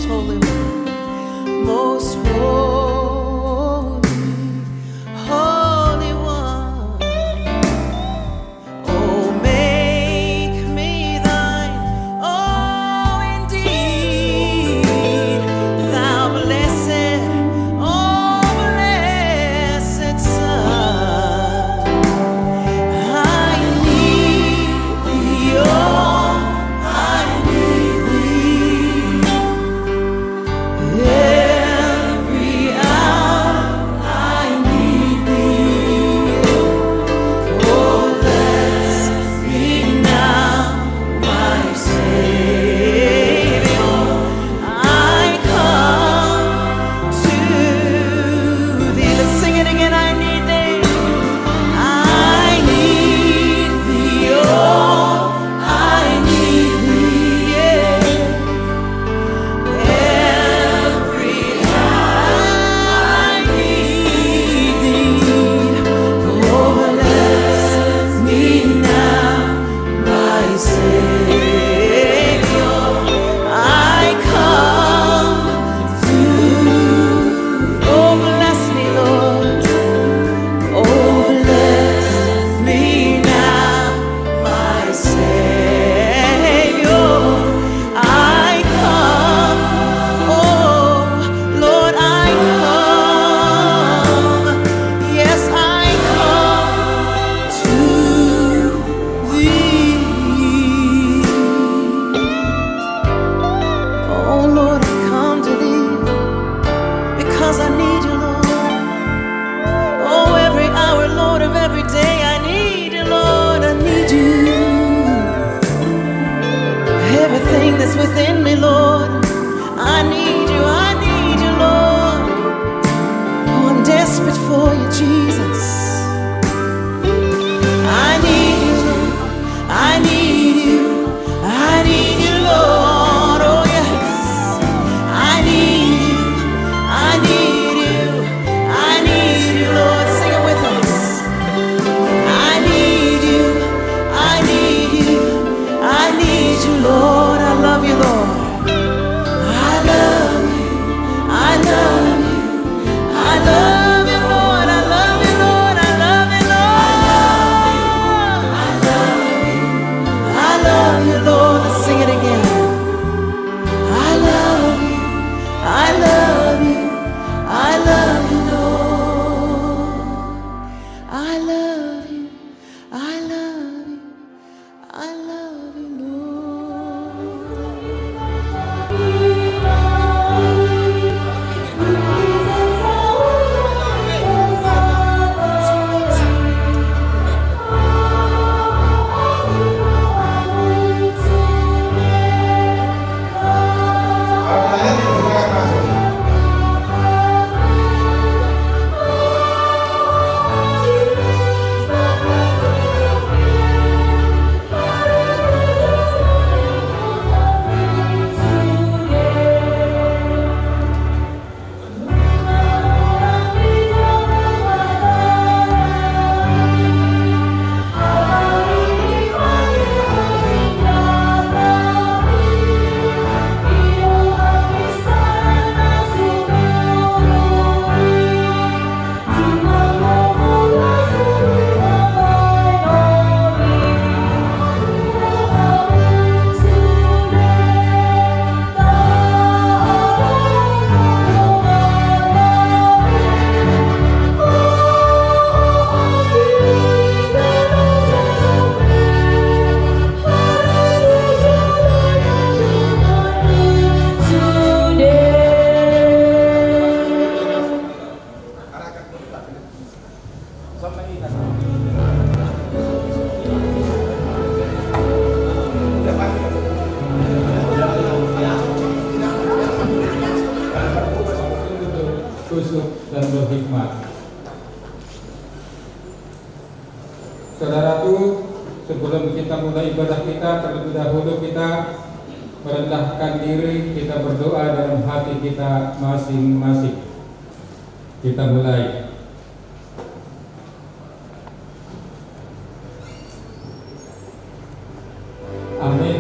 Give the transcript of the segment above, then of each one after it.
Holy One, Most Holy, Holy One. Oh, make me thine, oh, indeed, thou blessed, oh, blessed Son. I need thee, oh, I need thee. Every hour I need thee. Oh, bless me now, my Savior. I come to thee. Let's sing it again. I need thee. I need thee. Oh, I need thee. Yeah. Every hour I need thee. Oh, bless me now, my Savior. I come to. Oh, bless me, Lord. Oh, bless me now, my Savior. I come, oh, Lord, I come. Yes, I come to thee. Oh, Lord, I come to thee because I need you, Lord. Oh, every hour, Lord, of every day, I need you, Lord, I need you. Everything that's within me, Lord, I need you, Lord. Oh, I'm desperate for you, Jesus. I need you, I need you, I need you, Lord. Oh, yes. I need you, I need you, I need you, Lord. Sing it with us. I need you, I need you, I need you, Lord. I love you, Lord. I love you, I love you, I love you, Lord. I love you, Lord. I love you, Lord. I love you, Lord. Let's sing it again. I love you, I love you, I love you, Lord. I love you, I love you, I love you, kusuk dan berhikmat. Saudaraku, sebelum kita mulai ibadah kita, terlebih dahulu kita merendahkan diri, kita berdoa dalam hati kita masing-masing. Kita mulai. Amin.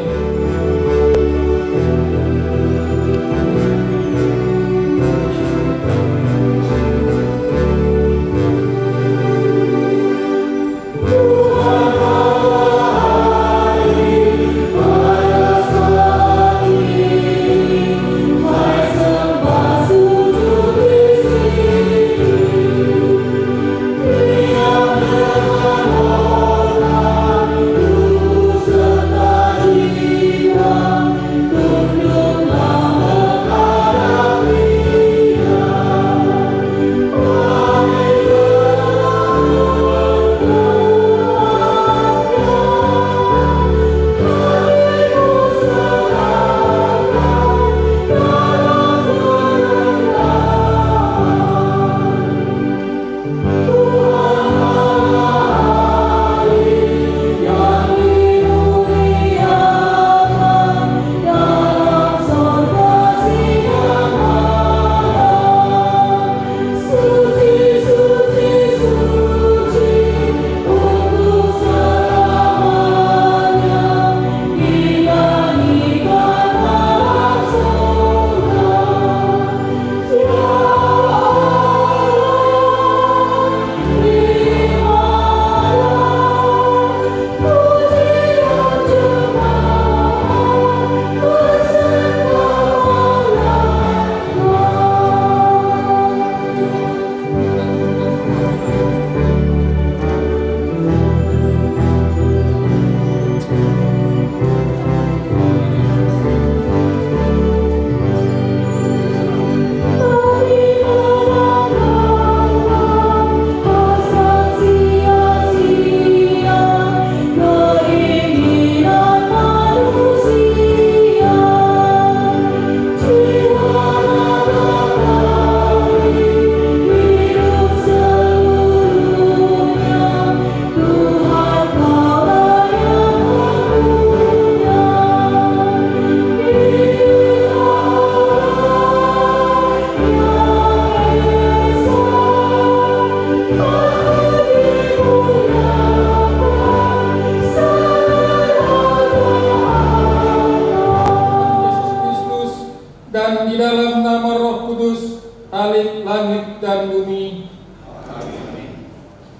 dalam nama Roh Kudus, Khalik langit dan bumi.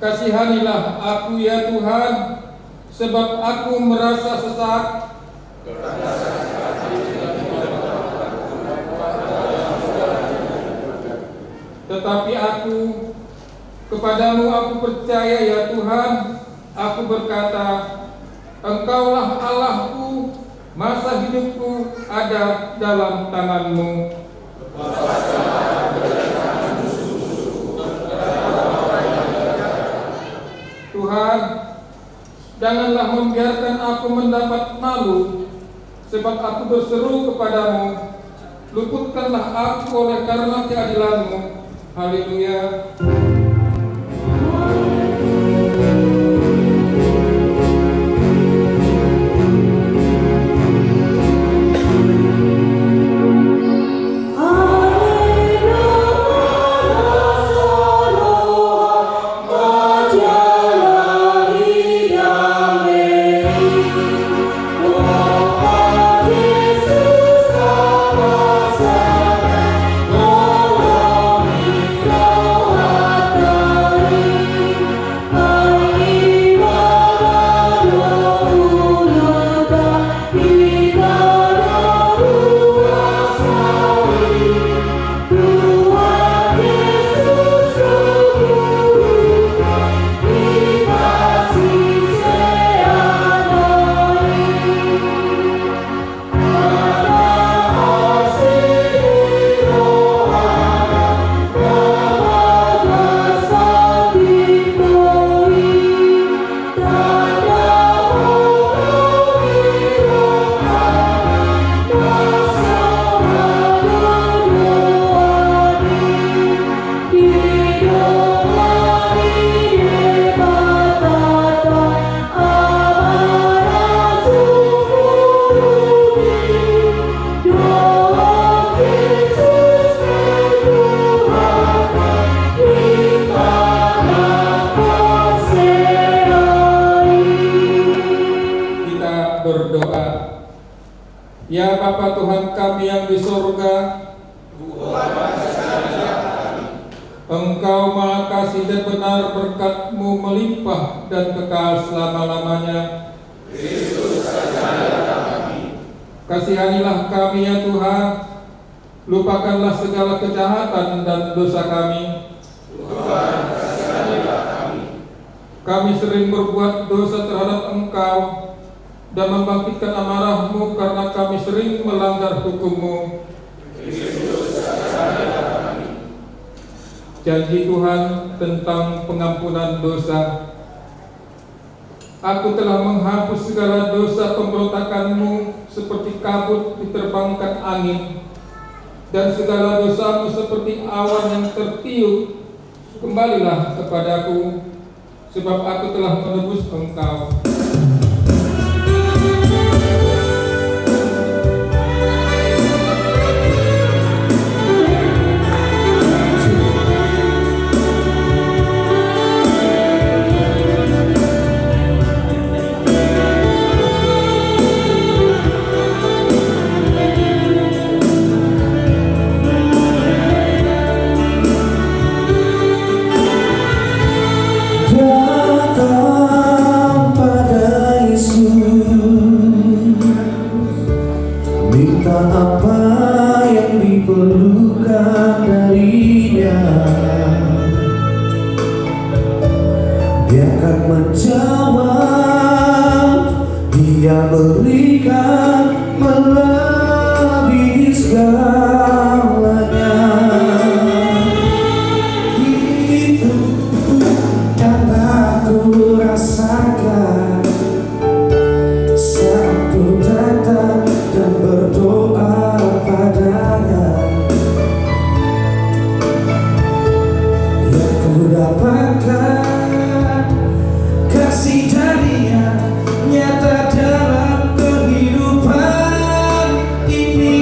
Kasihanilah aku ya Tuhan, sebab aku merasa sesak. Tetapi kepadamu aku percaya ya Tuhan. Aku berkata, Engkaulah Allahku, masa hidupku ada dalam tangan-Mu. Tuhan, janganlah membiarkan aku mendapat malu, sebab aku berseru kepadamu. Luputkanlah aku oleh karena keadilan-Mu. Haleluya. Ya Bapa Tuhan kami yang di surga, Engkau Maha Kasih dan benar, berkat-Mu melimpah dan kekal selama-lamanya. Kasihanilah kami ya Tuhan, lupakanlah segala kejahatan dan dosa kami. Kami sering berbuat dosa terhadap Engkau dan membangkitkan amarah-Mu karena kami sering melanggar hukum-Mu. Janji Tuhan tentang pengampunan dosa. Aku telah menghapus segala dosa pemberontakan-Mu seperti kabut diterbangkan angin, dan segala dosa-Mu seperti awan yang tertiup. Kembalilah kepadaku, sebab aku telah menebus Engkau. Apa yang diperlukan darinya, Dia akan menjawab. Dia berikan melebihi segalanya. Itu yang aku rasakan saat ku datang dan berdoa padanya. Yang ku dapatkan kasih darinya nyata dalam kehidupan ini.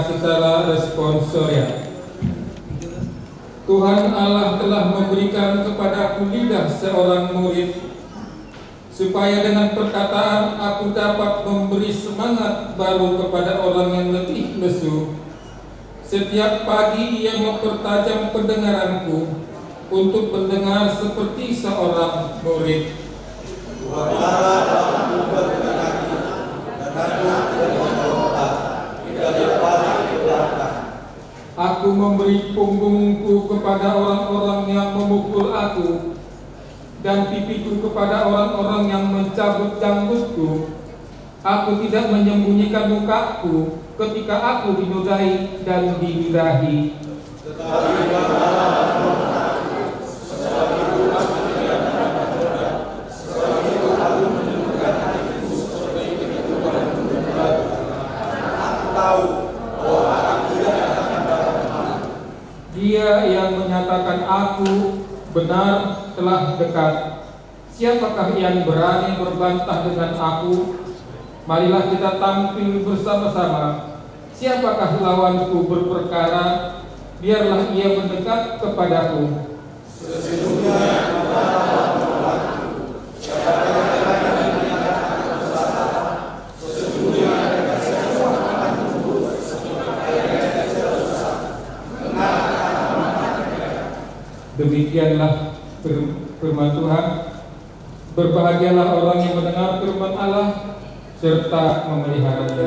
secara responsorial. Tuhan Allah telah memberikan kepadaku lidah seorang murid, supaya dengan perkataan aku dapat memberi semangat baru kepada orang yang letih lesu. Setiap pagi ia mempertajam pendengaranku untuk mendengar seperti seorang murid. Aku memberi punggungku kepada orang-orang yang memukul aku, dan pipiku kepada orang-orang yang mencabut janggutku. Aku tidak menyembunyikan mukaku ketika aku dinodai dan diludahi. Dia yang menyatakan aku benar telah dekat. Siapakah yang berani berbantah dengan aku? Marilah kita tampil bersama-sama. Siapakah lawanku berperkara? Biarlah ia mendekat kepadaku. Sesungguhnya demikianlah firman Tuhan. Berbahagialah orang yang mendengar firman Allah serta memeliharanya.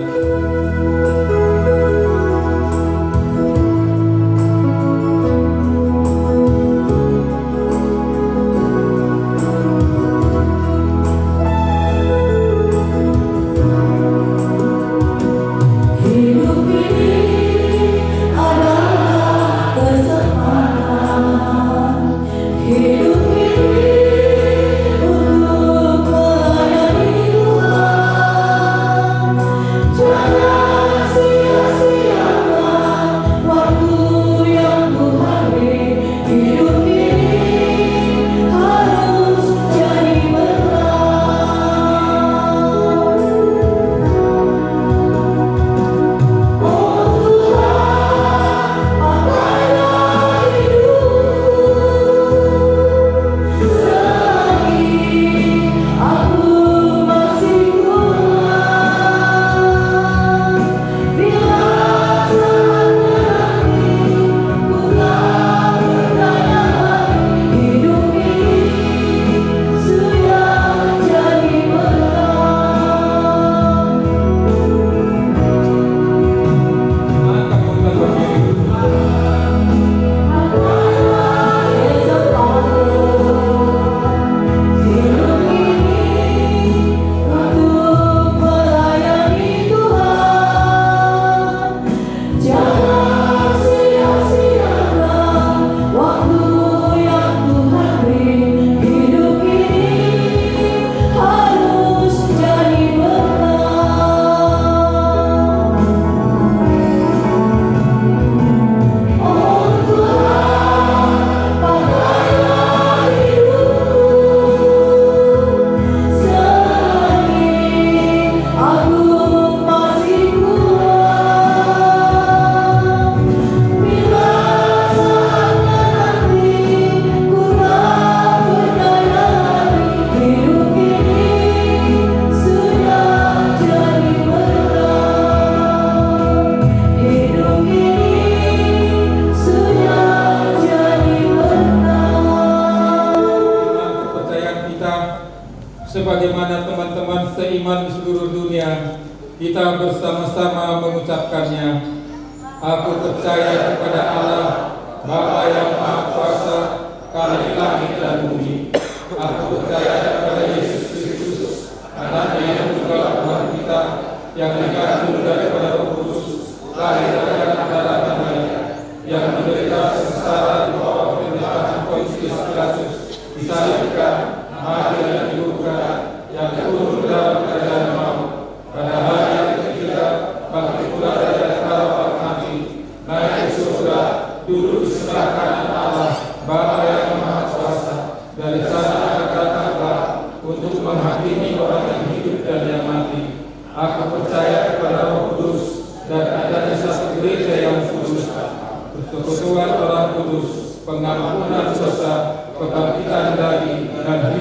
Sebagaimana teman-teman seiman di seluruh dunia, kita bersama-sama mengucapkannya. Aku percaya kepada Allah, Bapa yang Maha Kuasa, Khalik langit dan bumi. Aku percaya kepada Yesus Kristus, Anaknya yang tunggal Tuhan kita, yang dikandung daripada Roh Kudus, lahir dari darah Maria, yang menderita sengsara di bawah pemerintahan Pontius Pilatus, disalibkan, mati dan dikuburkan, yang turun dalam keadaan maut. Pada hari yang ketiga, bangkit pula dari antara mati, naik ke surga, duduk di sebelah kanan Allah, Bapa yang Maha Kuasa. Dari sana akan datanglah untuk menghakimi orang yang hidup dan yang mati. Aku percaya kepada Roh Kudus dan adanya satu gereja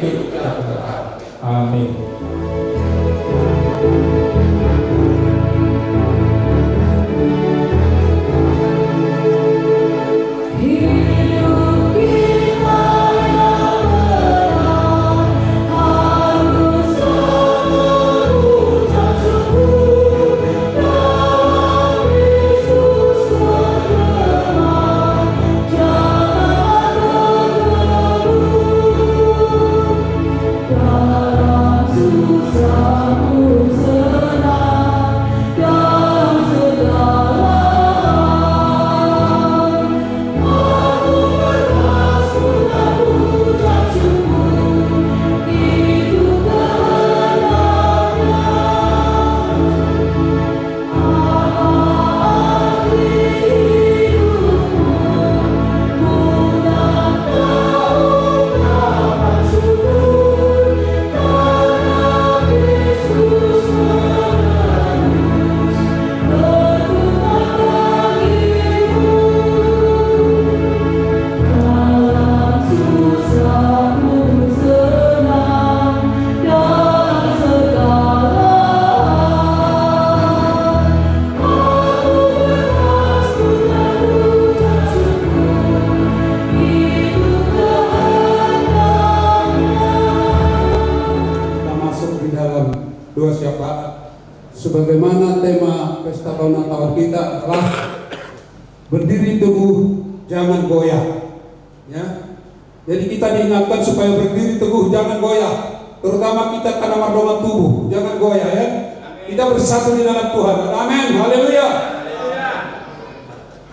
hidup yang kekal. Amin. Dua syafaat. Sebagaimana tema pesta tahunan tahun kita adalah berdiri teguh, jangan goyah. Ya, jadi kita diingatkan supaya berdiri teguh, jangan goyah. Terutama kita karena mardoman tubuh, jangan goyah ya. Kita bersatu di dalam Tuhan. Amin. Haleluya.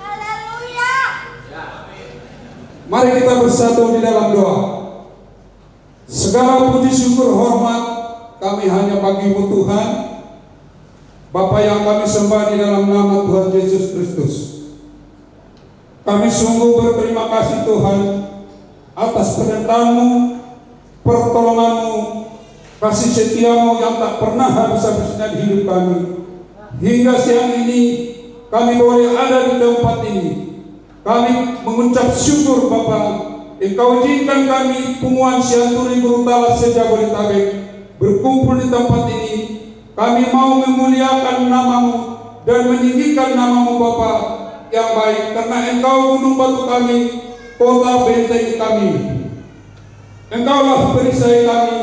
Haleluya. Mari kita bersatu di dalam doa. Segala puji syukur hormat kami hanya bagi-Mu Tuhan, Bapa yang kami sembah di dalam nama Tuhan Yesus Kristus. Kami sungguh berterima kasih Tuhan atas penyertaan-Mu, pertolongan-Mu, kasih setia-Mu yang tak pernah habis-habisnya di hidup kami. Hingga siang ini kami boleh ada di tempat ini. Kami mengucap syukur Bapa. Engkau izinkan kami Punguan Sianturi Gurutala Sejabodetabek berkumpul di tempat ini. Kami mau memuliakan nama-Mu dan meninggikan nama-Mu Bapa yang baik, karena Engkau gunung batu kami, kota benteng kami. Engkaulah perisai kami.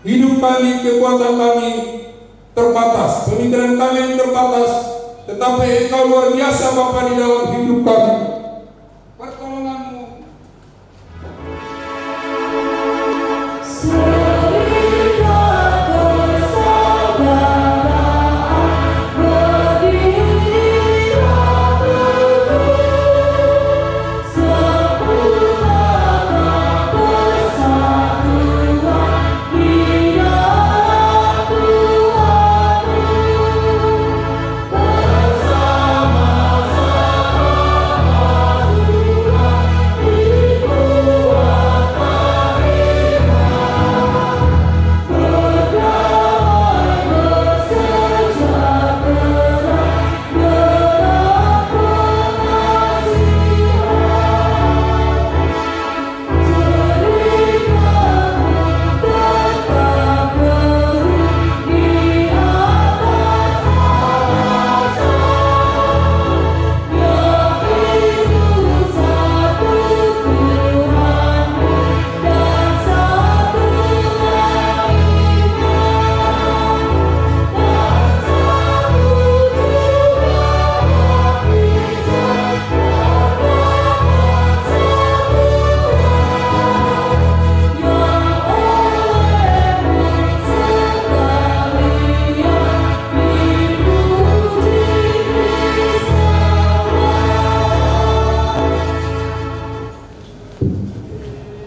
Hidup kami, kekuatan kami terbatas, pemikiran kami terbatas, tetapi Engkau luar biasa Bapa di dalam hidup kami. Pertolongan-Mu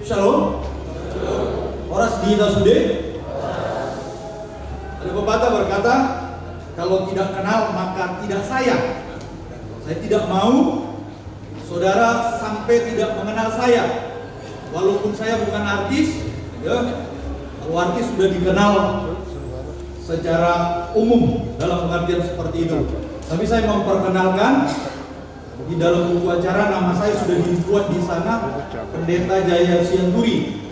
Shalom. Horas dihina sude. Ada pepatah berkata, kalau tidak kenal maka tidak sayang. Saya tidak mau saudara sampai tidak mengenal saya. Walaupun saya bukan artis, ya. Kalau artis sudah dikenal secara umum dalam pengertian seperti itu. Tapi saya memperkenalkan di dalam buku acara nama saya sudah dibuat di sana, Pendeta Jaya Sianturi.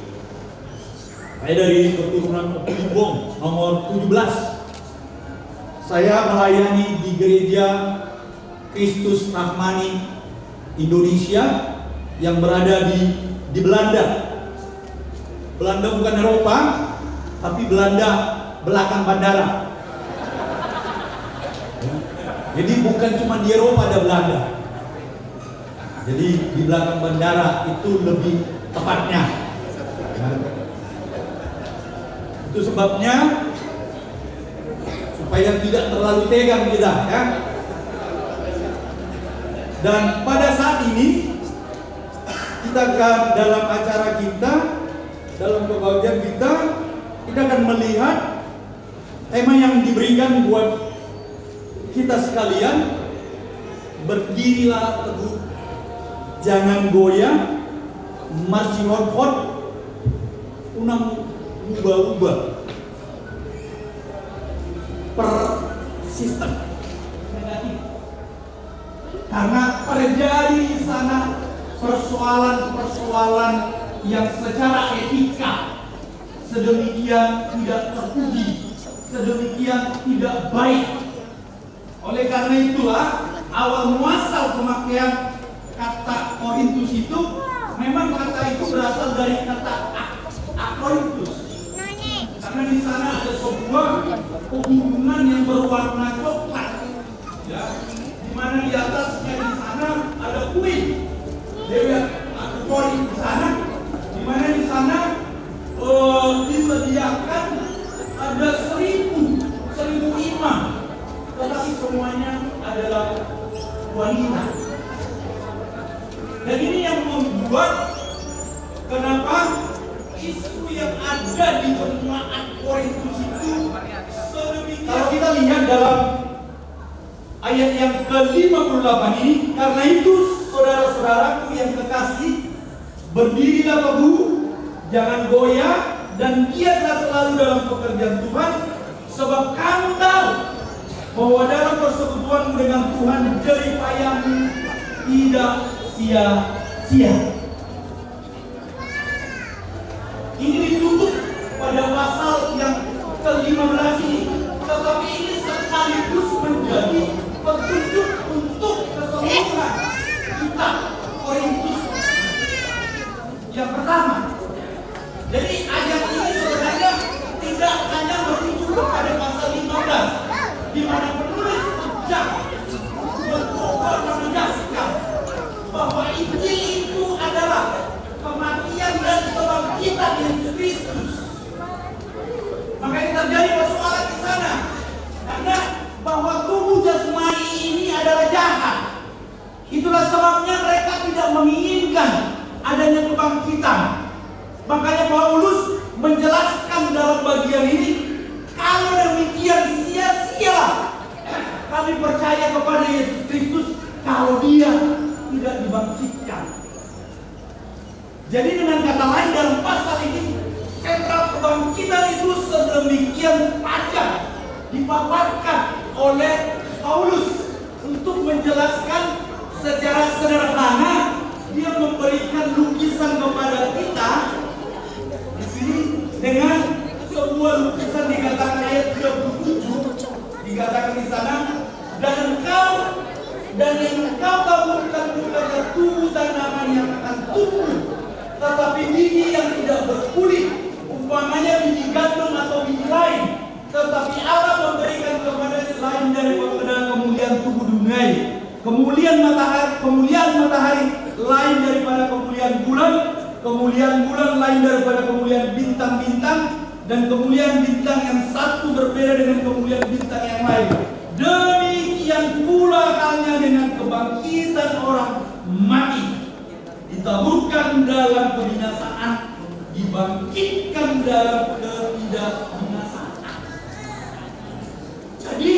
Saya dari keturunan Obligong nomor 17. Saya melayani di gereja Kristus Rahmani Indonesia yang berada di Belanda. Belanda bukan Eropa, tapi Belanda belakang bandara. Jadi bukan cuma di Eropa ada Belanda. Jadi di belakang bandara itu lebih tepatnya. Itu sebabnya supaya tidak terlalu tegang kita, ya. Dan pada saat ini kita akan dalam acara kita, dalam kebahagiaan kita akan melihat tema yang diberikan buat kita sekalian. Berdirilah teguh, jangan goyah, marching on forward, unang ubah-ubah per sistem negatif. Karena terjadi di sana persoalan-persoalan yang secara etika sedemikian tidak terpuji, sedemikian tidak baik. Oleh karena itulah awal muasal pemakaian kata Korintus itu, memang kata itu berasal dari kata akorintus. Karena di sana ada sebuah hubungan yang berwarna coklat, ya, di mana di atasnya di sana ada kuil, dewi akorin di sana, di mana di sana disediakan ada 1000 imam, tetapi semuanya adalah wanita. Dan ini yang membuat kenapa isu yang ada di jemaat Korintus itu sedemikian. Kalau kita lihat dalam ayat yang ke-58 ini, karena itu saudara-saudaraku yang kekasih, berdirilah teguh, jangan goyah, dan giatlah selalu dalam pekerjaan Tuhan, sebab kamu tahu bahwa dalam persekutuanmu dengan Tuhan jerih payahmu tidak sia-sia. Ini ditutup pada pasal yang ke-15 ini, tetapi ini sekaligus menjadi petunjuk untuk keseluruhan kita Korintus yang pertama. Jadi ayat ini sebenarnya tidak hanya merujuk kepada pasal 15, di mana penulis sedang mencoba menegaskan bahwa Injil itu adalah kematian dan kebangkitan Yesus Kristus. Makanya terjadi persoalan di sana, karena bahwa tubuh jasmani ini adalah jahat. Itulah sebabnya mereka tidak menginginkan adanya kebangkitan. Makanya Paulus menjelaskan dalam bagian ini, kalau demikian sia-sia kami percaya kepada Yesus Kristus kalau dia tidak dibangkitkan. Jadi dengan kata lain dalam pasal ini, sentral kebangkitan itu sedemikian tajam dipaparkan oleh Paulus untuk menjelaskan secara sederhana. Dia memberikan lukisan kepada kita di sini dengan sebuah lukisan, dikatakan ayat 37, dikatakan di sana, dan yang engkau taburkan bukannya tubuh tanaman yang akan tumbuh, tetapi biji yang tidak berkulit, umpamanya biji gandum atau biji lain. Tetapi Allah memberikan kepada lain daripada kemuliaan tubuh dunia, kemuliaan matahari lain daripada kemuliaan bulan lain daripada kemuliaan bintang-bintang, dan kemuliaan bintang yang satu berbeda dengan kemuliaan bintang yang lain. Demikian pula halnya dengan kebangkitan orang mati, ditaburkan dalam kebinasaan, dibangkitkan dalam ketidakbinasaan. Jadi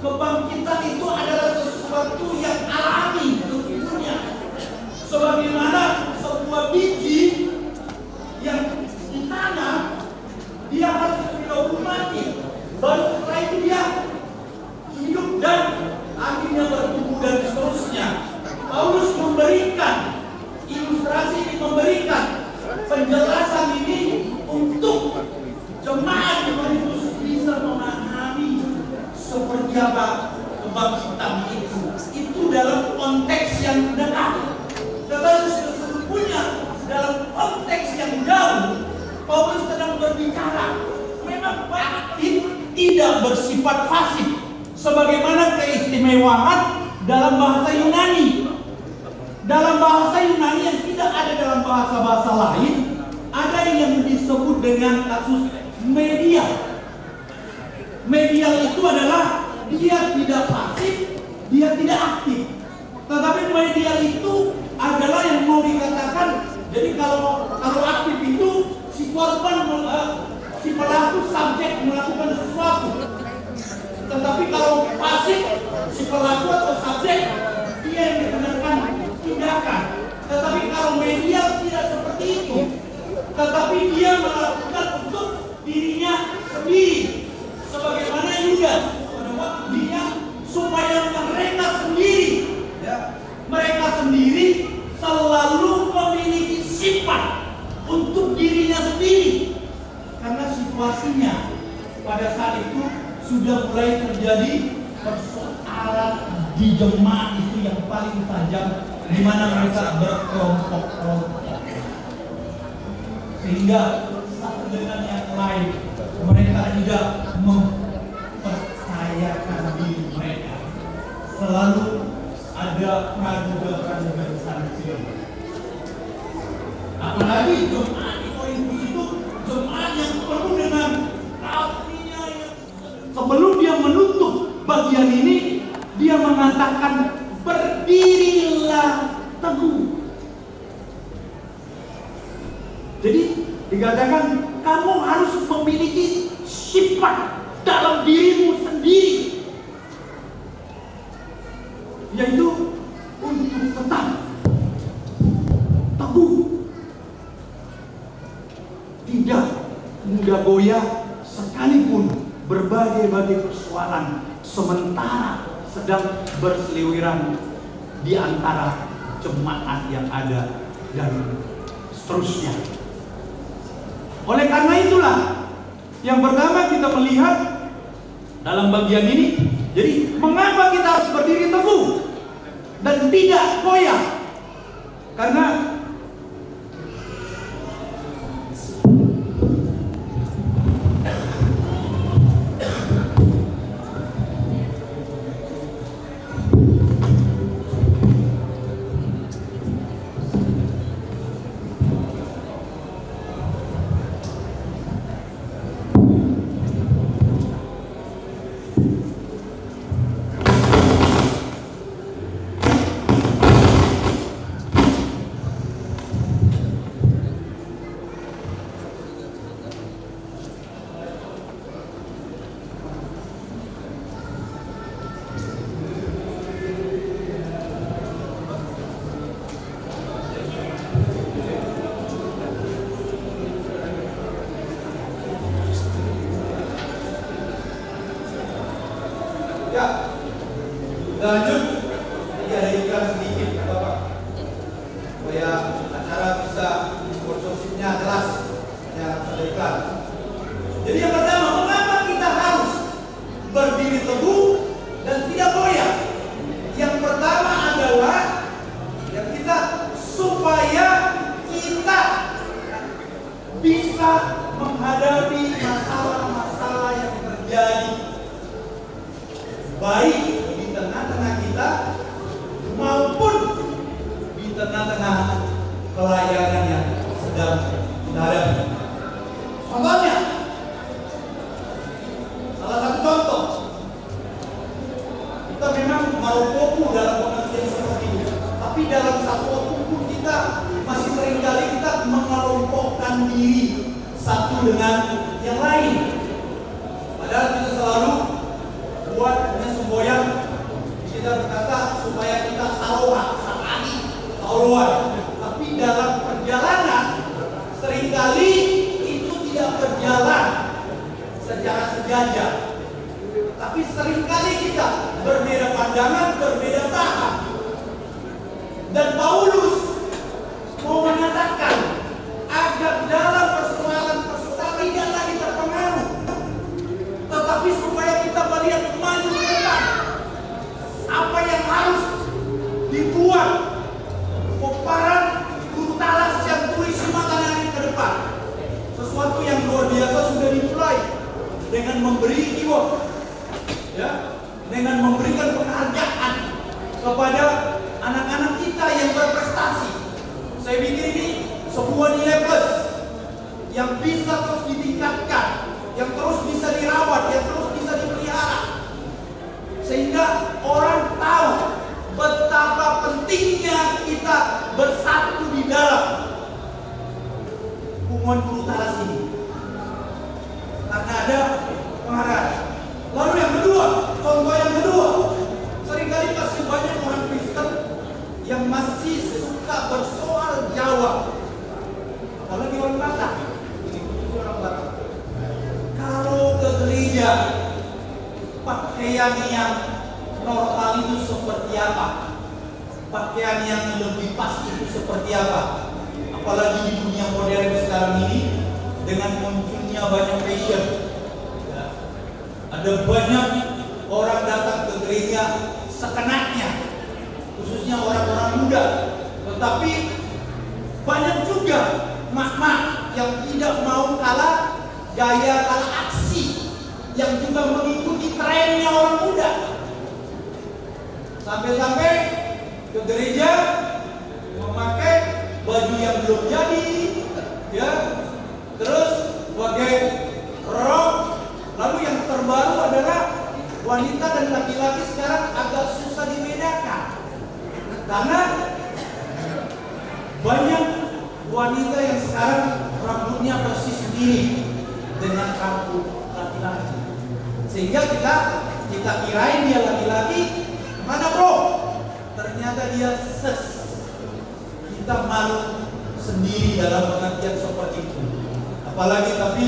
kebangkitan itu adalah sesuatu yang alami tentunya. Sebagaimana sebuah biji yang ditanam, dia harus dahulu mati, baru setelah itu dia hidup dan akhirnya bertumbuh dan seterusnya. Paulus memberikan ilustrasi ini, memberikan penjelasan ini untuk seperti apa kebangkitan itu dalam konteks yang dekat. Tetapi sesungguhnya dalam konteks yang jauh, Paulus sedang berbicara memang bangkit tidak bersifat pasif, sebagaimana keistimewaan dalam bahasa Yunani. Dalam bahasa Yunani yang tidak ada dalam bahasa-bahasa lain, ada yang disebut dengan kasus media. Media itu adalah dia tidak pasif, dia tidak aktif. Tetapi media itu adalah yang mau dikatakan, jadi kalau aktif itu si korban, si pelaku subjek melakukan sesuatu. Tetapi kalau pasif, si pelaku atau subjek dia yang digunakan tindakan. Tetapi kalau media tidak seperti itu, tetapi dia melakukan untuk dirinya sendiri. Sebagaimana Yudas pada waktu dia supaya mereka sendiri selalu memiliki sifat untuk dirinya sendiri, karena situasinya pada saat itu sudah mulai terjadi persoalan di jemaat itu yang paling tajam, di mana mereka berkelompok-kelompok, sehingga satu dengan yang lain mereka tidak mempercayakan diri mereka. Selalu ada praduga-praduga sanksi. Apalagi jemaat di Korintus itu jemaat yang penuh dengan artinya yang sebelum dia menutup bagian ini, dia mengatakan berdirilah teguh. Jadi dikatakan kamu harus memiliki sifat dalam dirimu sendiri, yaitu untuk tetap teguh, tidak mudah goyah sekalipun berbagai-bagai persoalan sementara sedang berseliweran di antara jemaat yang ada dan seterusnya. Oleh karena itulah yang pertama kita melihat dalam bagian ini, jadi mengapa kita harus berdiri teguh dan tidak goyah? Karena lanjut, ini ada iklan sedikit Bapak, supaya acara bisa sponsorshipnya jelas, ya ada iklan. Jadi yang pertama, mengapa kita harus berdiri teguh dan tidak goyah? Yang pertama adalah yang kita supaya kita bisa menghadapi masalah-masalah yang terjadi, baik di tengah-tengah kita maupun di tengah-tengah pelayanan yang sedang kita hadapi. Contohnya, salah satu contoh, kita memang mau fokus dalam pengertian seperti ini, tapi dalam satu waktu pun kita masih seringkali kita mengelompokkan diri satu dengan yang lain. Padahal kita selalu buat semboyan, kita berkata supaya kita taruhan. Tapi dalam perjalanan seringkali itu tidak berjalan secara sejajar. Tapi seringkali kita berbeda pandangan, berbeda paham. Dan Paulus mau mengatakan agar dalam persoalan-persoalan tidak lagi terpengaruh, tetapi supaya kita melihat maju ke depan. sesuatu yang luar biasa sudah dimulai dengan memberi reward, ya, dengan memberikan penghargaan kepada anak-anak kita yang berprestasi. Saya pikir ini sebuah nilai plus yang bisa terus ditingkatkan, yang terus bisa dirawat, yang terus bisa dipelihara, sehingga orang tahu betapa pentingnya kita bersatu di dalam hubungan brutalis ini, karena ada penghargaan. Lalu yang kedua, contoh yang kedua, seringkali masih banyak orang Kristen yang masih suka bersoal jawab, apalagi orang Batak. Ini khususnya orang Batak. Kalau ke gereja, pakaian yang normal itu seperti apa? Pakaian yang lebih pas itu seperti apa? Apalagi di dunia modern sekarang ini dengan munculnya banyak fashion, ya, ada banyak orang datang ke gereja sekenaknya, khususnya orang-orang muda. Tetapi banyak juga mak-mak yang tidak mau kalah gaya, kalah aksi, yang juga mengikuti trennya orang muda. Sampai-sampai ke gereja memakai baju yang belum jadi, ya, terus pakai rok. Lalu yang terbaru adalah wanita dan laki-laki sekarang agak susah dibedakan, karena banyak wanita yang sekarang rambutnya persis sendiri dengan rambut laki-laki, sehingga kita kirain dia laki-laki. Mana bro? Ternyata dia ses. Kita malu sendiri dalam pengertian seperti itu. Apalagi tapi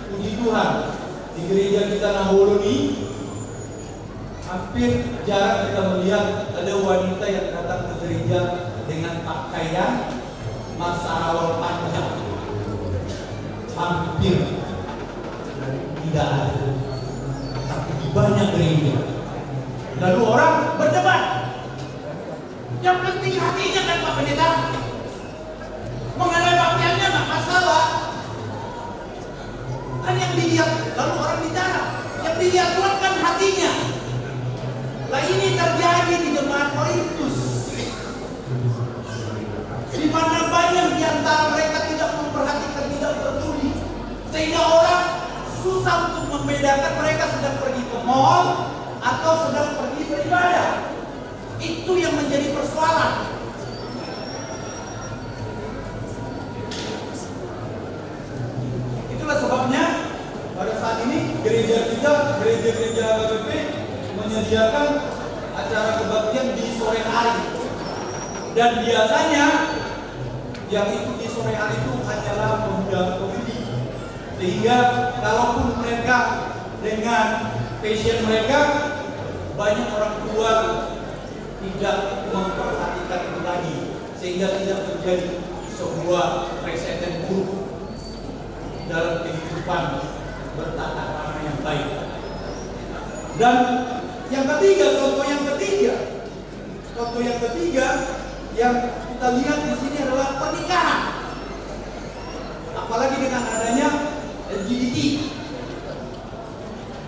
puji Tuhan, di gereja kita Nahulu ini hampir jarang kita melihat ada wanita yang datang ke gereja dengan pakaian masa awal panjang. Hampir tidak ada. Tapi di banyak gereja. Lalu orang berdebat. Yang penting hatinya kan Pak Pendeta. Mengenai pakaiannya nggak masalah. Kan yang dilihat, lalu orang bicara, yang dilihat Tuhan kan hatinya. Lah ini terjadi di jemaat Korintus, di mana banyak di antara mereka tidak memperhatikan, tidak peduli, sehingga orang susah untuk membedakan mereka sedang pergi ke mall atau sedang pergi beribadah. Itu yang menjadi persoalan. Itulah sebabnya pada saat ini gereja kita, gereja-gereja HPP menyediakan acara kebaktian di sore hari. Dan biasanya yang itu di sore hari itu hanyalah pemuda pemudi. Sehingga kalaupun mereka dengan passion mereka, banyak orang tua tidak memperhatikan itu lagi, sehingga tidak terjadi sebuah presiden buruk dalam kehidupan bertata krama yang baik. Dan yang ketiga, contoh yang ketiga yang kita lihat di sini adalah pernikahan. Apalagi dengan adanya LGBT.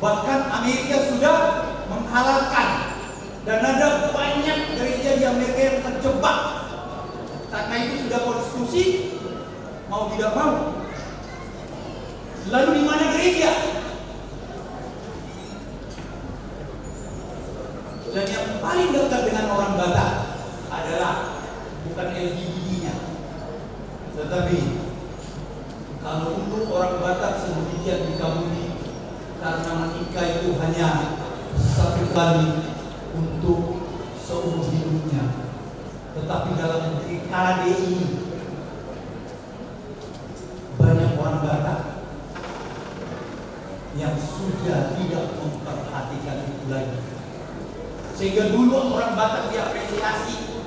Bahkan Amerika sudah menghalalkan, dan ada banyak gereja di Amerika yang terjebak karena itu sudah konstitusi, mau tidak mau. Lalu di mana gereja? Dan yang paling dekat dengan orang Batak adalah bukan LGBT-nya, tetapi kalau untuk orang Batak sedemikian dikabuli karena menikah itu hanya satu kali untuk seumur hidupnya. Tetapi dalam KDI banyak orang Batak yang sudah tidak memperhatikan itu lagi. Sehingga dulu orang Batak diapresiasi.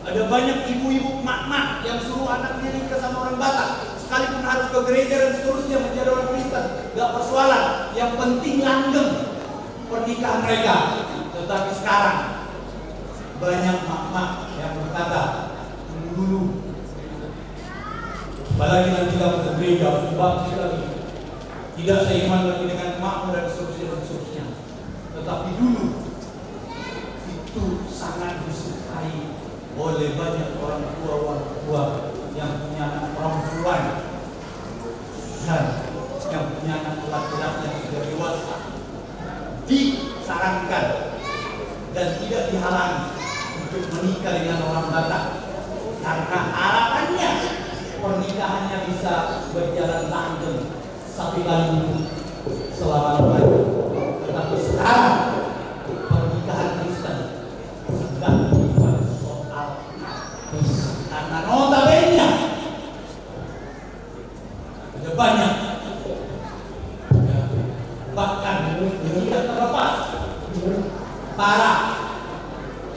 Ada banyak ibu-ibu mak-mak yang suruh anaknya nikah sama orang Batak, sekalipun harus ke gereja dan seterusnya menjadi orang Kristen, gak persoalan. Yang penting langgeng pernikahan mereka. Tetapi sekarang banyak mak-mak yang berkata, dulu apalagi nanti kita ke gereja, bangkit lagi. tidak seiman lagi dengan makmur dan seterusnya. Tetapi dulu itu sangat disukai oleh banyak orang tua yang punya anak perempuan dan yang punya anak laki-laki yang sudah dewasa. Disarankan dan tidak dihalangi untuk menikah dengan orang Batak, karena harapannya pernikahannya bisa berjalan langgeng satu kali selama-lamanya. Tetapi sekarang pernikahan Kristen sedang dibuat soal habis, karena notabene ada banyak, bahkan tidak terlepas para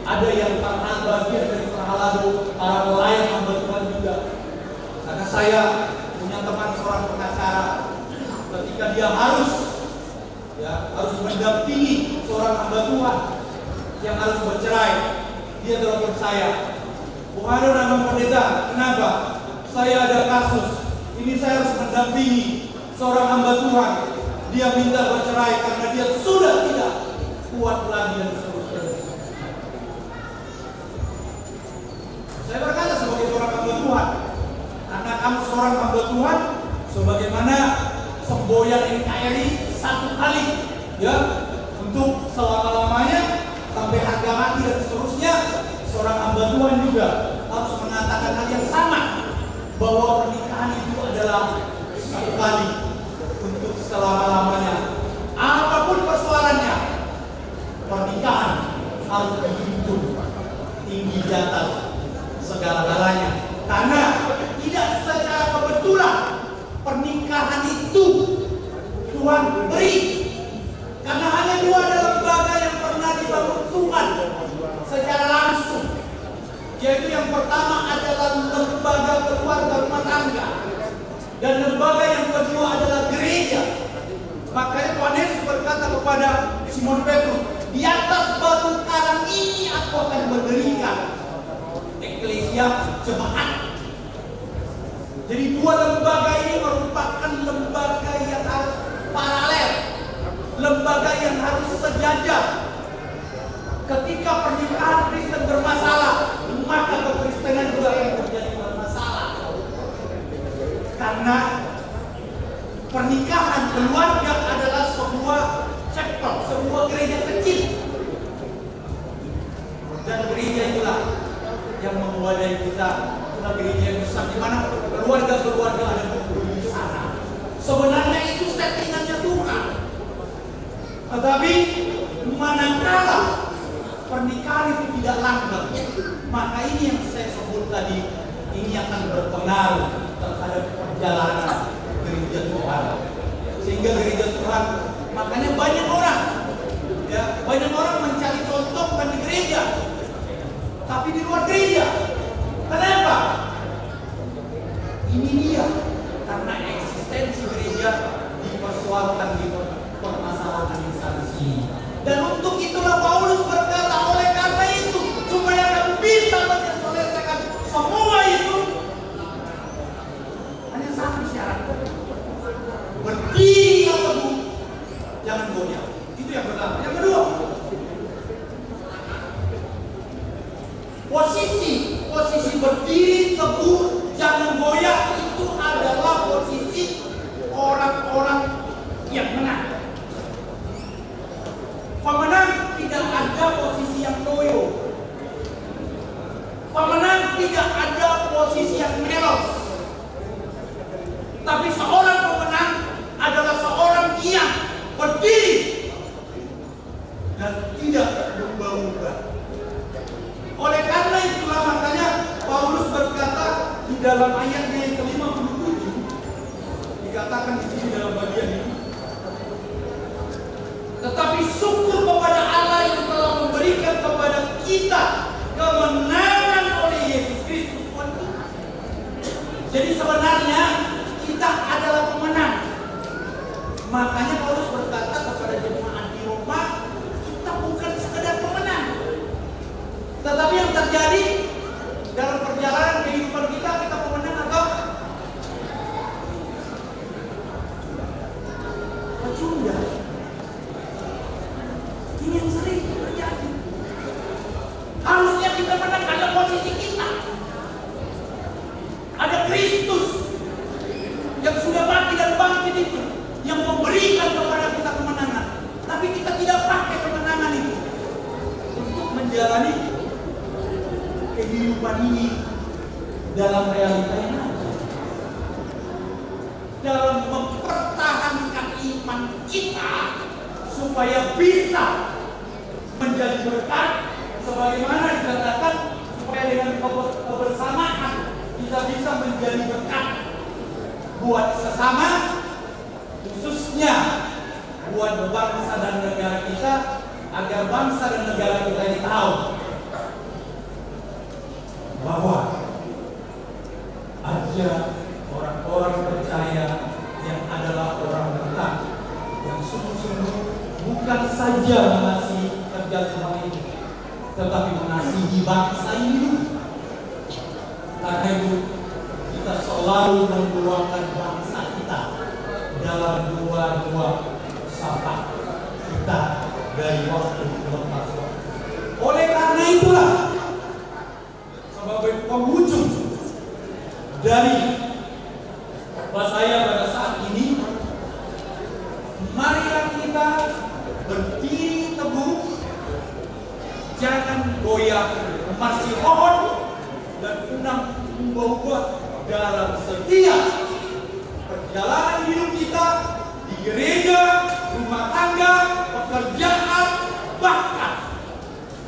ada yang karena bagian dari para nelayan hamba Tuhan juga. Karena saya punya teman seorang pengacara, ketika dia harus mendampingi seorang hamba Tuhan yang harus bercerai, dia telepon saya, "Bung Ado, nama pendeta, kenapa? Saya ada kasus, ini saya harus mendampingi seorang hamba Tuhan. Dia minta bercerai karena dia sudah tidak kuat lagi dan seterusnya." Saya berkata sebagai seorang hamba Tuhan, karena kamu seorang hamba Tuhan, sebagaimana semboyan NKRI satu kali, ya, untuk selama-lamanya sampai harga mati dan seterusnya, seorang hamba Tuhan juga harus mengatakan hal yang sama, bahwa pernikahan itu adalah satu kali untuk selama-lamanya. Apapun persoalannya, pernikahan harus dihitung tinggi di atas segala-galanya, karena tidak secara kebetulan pernikahan itu Tuhan beri, karena hanya dua ada lembaga yang pernah dibangun Tuhan secara langsung, yaitu yang pertama adalah lembaga keluarga rumah tangga, dan lembaga yang kedua adalah gereja. Makanya Tuhan Yesus berkata kepada Simon Petrus, "Di atas batu karang ini aku akan mendirikan eklesia, jemaat." Jadi dua lembaga ini merupakan lembaga yang harus paralel, lembaga yang harus sejajar. Ketika pernikahan Kristen bermasalah, maka kekristenan juga yang terjadi bermasalah. Karena pernikahan keluarga adalah sebuah chapel, sebuah gereja kecil. Dan gereja itulah yang mewadahi kita, itulah gereja yang besar, di mana keluarga-keluarga ada di sana. Sebenarnya itu settingannya Tuhan. Tetapi manakala pernikahan itu tidak langgeng, maka ini yang saya sebut tadi, ini akan berpengaruh terhadap perjalanan gereja Tuhan. Sehingga gereja Tuhan, makanya banyak orang mencari contoh bukan di gereja, tapi di luar gereja. Kenapa? Ini dia, karena eksistensi gereja dipersoalkan di permasalahan instansi. Dan untuk itulah Paulus berkata, oleh karena itu, supaya kamu bisa menyelesaikan semua itu, hanya satu syarat: berdirilah teguh, jangan goyah. Itu yang pertama. Yang kedua, posisi berdiri teguh, jangan goyah, itu adalah posisi orang-orang yang menang. Pemenang tidak ada posisi yang loyo. Pemenang tidak ada posisi yang melos. Tapi seorang pemenang adalah seorang yang berdiri dan tidak berubah-ubah. Oleh karena itulah makanya Paulus berkata di dalam ayatnya yang ke-57, dikatakan di sini dalam bagian ini, tetapi syukur kepada Allah yang telah memberikan kepada kita kemenangan oleh Yesus Kristus Tuhan kita. Jadi sebenarnya kita adalah pemenang. Makanya Paulus berkata kepada jemaat di Roma, kita bukan sekedar pemenang, tetapi yang terjadi dalam perjalanan kehidupan kita pemenang atau tertunda. Ini yang sering terjadi. Harusnya kita menang pada posisi kita. Ada Kristus yang sudah mati dan bangkit itu, yang memberikan kepada kita kemenangan. Tapi kita tidak pakai kemenangan itu untuk menjalani kehidupan ini dalam realita yang ada. Dalam mempertahankan iman kita supaya bisa menjadi berkat, sebagaimana dikatakan, supaya dengan kebersamaan kita bisa menjadi berkat buat sesama, khususnya buat bangsa dan negara kita, agar bangsa dan negara kita ini tahu bahwa ada orang-orang percaya yang adalah orang berkat, yang sungguh-sungguh bukan saja mengasihi kerja Tuhan ini, tetapi mengasihi bangsa ini. Karena itu kita selalu mendoakan bangsa kita dalam dua-dua sapa kita dari waktu ke waktu. Oleh karena itulah, sebagai penghujung dari khotbah saya pada saat ini, marilah kita berdiri teguh, jangan goyah, masih mohon dan undang membawa dalam setiap perjalanan hidup kita di gereja, rumah tangga, pekerjaan, bahkan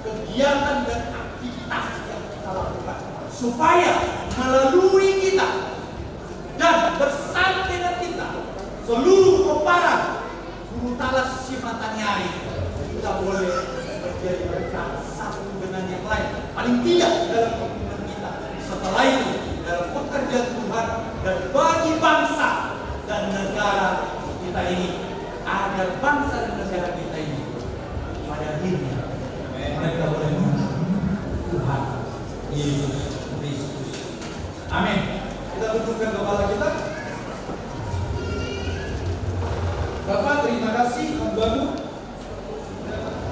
kegiatan dan aktivitas yang kita lakukan, supaya melalui kita dan bersama dengan kita seluruh komparan Guru Talas Simatanyari, kita boleh menjadi berkat satu dengan yang lain, paling tidak dalam hubungan kita, setelah itu dalam pekerjaan Tuhan dan bagi bangsa dan negara kita ini, agar bangsa dan negara kita ini pada akhirnya mereka boleh mengenal Tuhan Yesus Kristus. Amin. Kita tundukkan kepala kita. Bapak, terima kasih membantu. Terima kasih.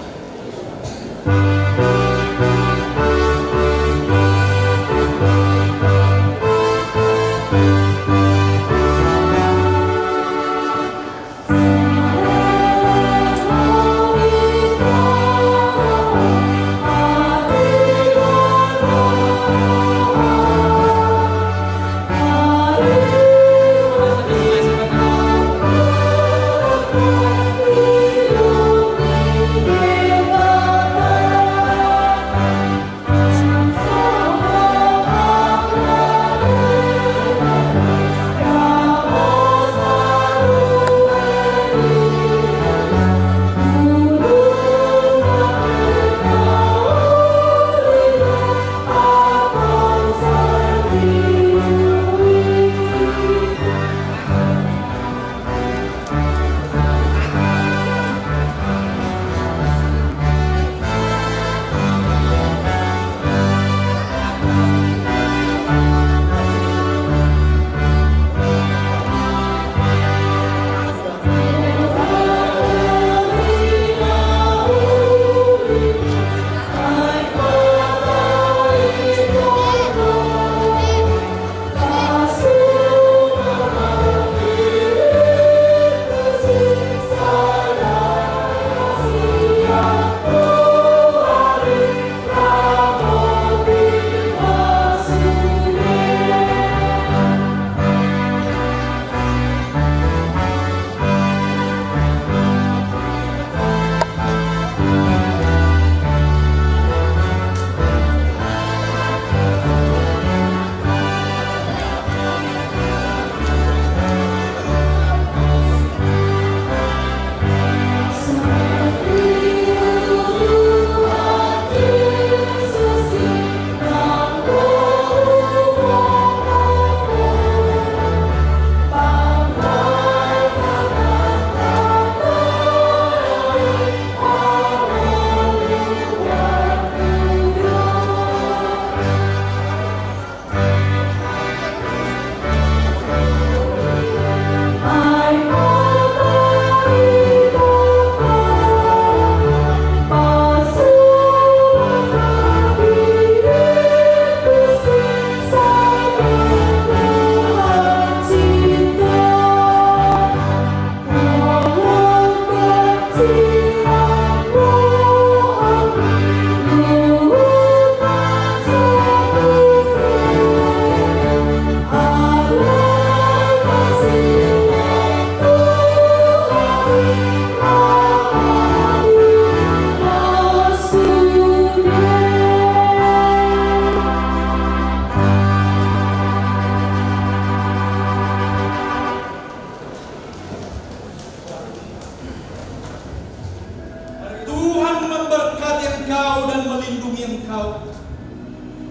engkau.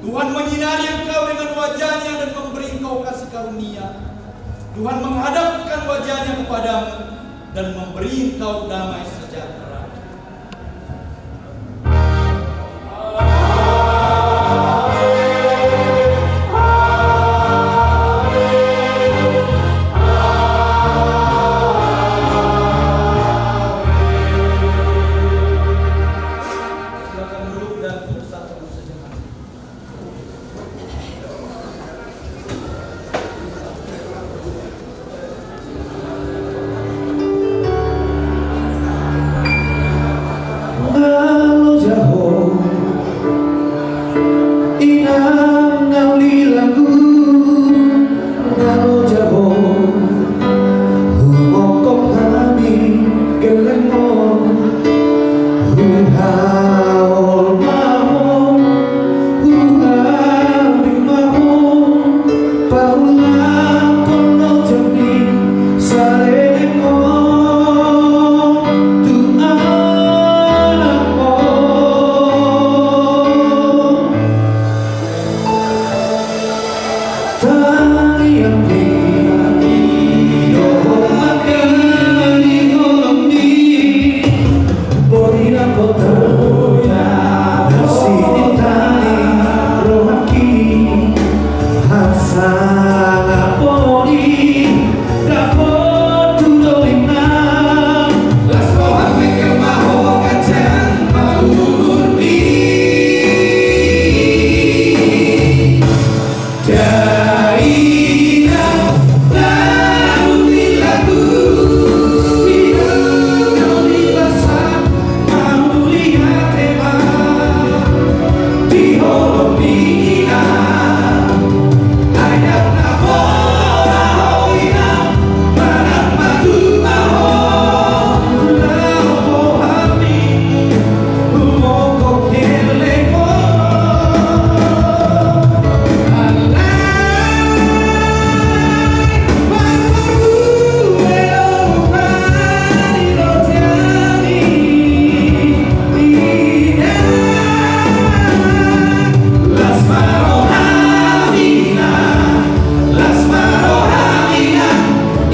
Tuhan menyinari engkau dengan wajahnya dan memberi engkau kasih karunia. Tuhan menghadapkan wajahnya kepadamu dan memberi engkau damai sejahtera. Silakan duduk dan bersatu sejenak. Walau jauh inam ngauli lagu, walau jauh humongkop kami gelemo, huhaul mau, huhabing mau, paulang kono jami salemo.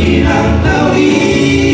Inang tauri